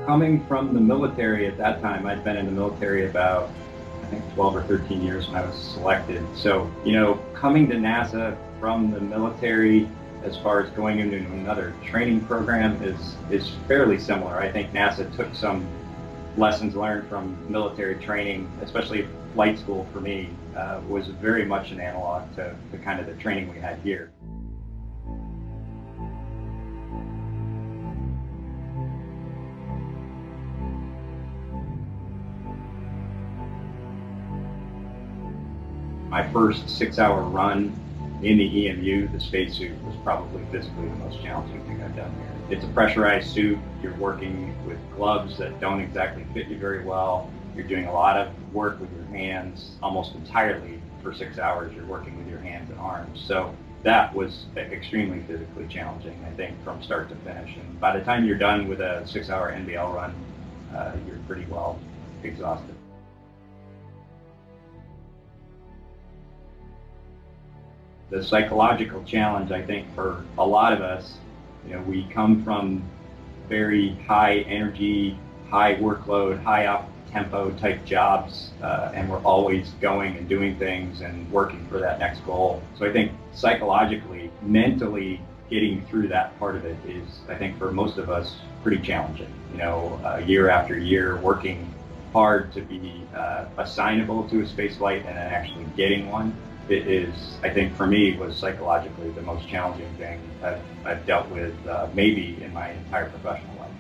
Coming from the military at that time, I'd been in the military about, I think, 12 or 13 years when I was selected. So, coming to NASA from the military as far as going into another training program is fairly similar. I think NASA took some lessons learned from military training, especially flight school for me, was very much an analog to the kind of the training we had here. My first 6-hour run in the EMU, the spacesuit, was probably physically the most challenging thing I've done here. It's a pressurized suit. You're working with gloves that don't exactly fit you very well. You're doing a lot of work with your hands, almost entirely for 6 hours. You're working with your hands and arms. So that was extremely physically challenging, I think, from start to finish. And by the time you're done with a 6-hour NBL run, you're pretty well exhausted. The psychological challenge, I think, for a lot of us, we come from very high energy, high workload, high up tempo type jobs, and we're always going and doing things and working for that next goal. So I think psychologically, mentally getting through that part of it is, I think, for most of us, pretty challenging. Year after year, working hard to be assignable to a space flight and then actually getting one. It is, I think, for me, was psychologically the most challenging thing I've dealt with maybe in my entire professional life.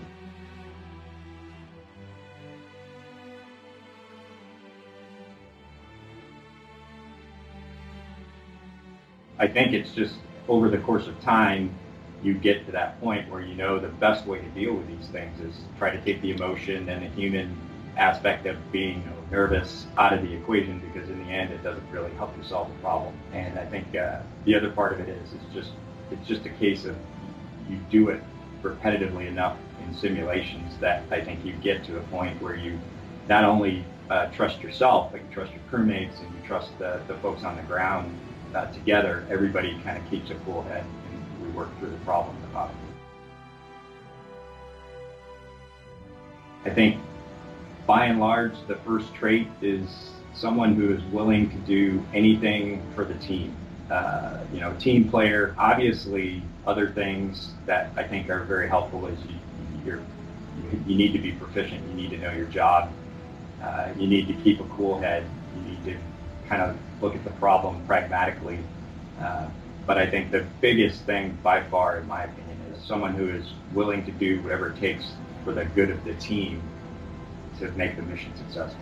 I think it's just over the course of time, you get to that point where the best way to deal with these things is try to take the emotion and the human aspect of being nervous out of the equation, because in the end it doesn't really help you solve the problem. And I think the other part of it is it's just a case of you do it repetitively enough in simulations that I think you get to a point where you not only trust yourself, but you trust your crewmates and you trust the folks on the ground. Together, everybody kind of keeps a cool head and we work through the problem about it. I think by and large, the first trait is someone who is willing to do anything for the team. Team player. Obviously, other things that I think are very helpful is you need to be proficient. You need to know your job. You need to keep a cool head. You need to kind of look at the problem pragmatically. But I think the biggest thing by far, in my opinion, is someone who is willing to do whatever it takes for the good of the team to make the mission successful.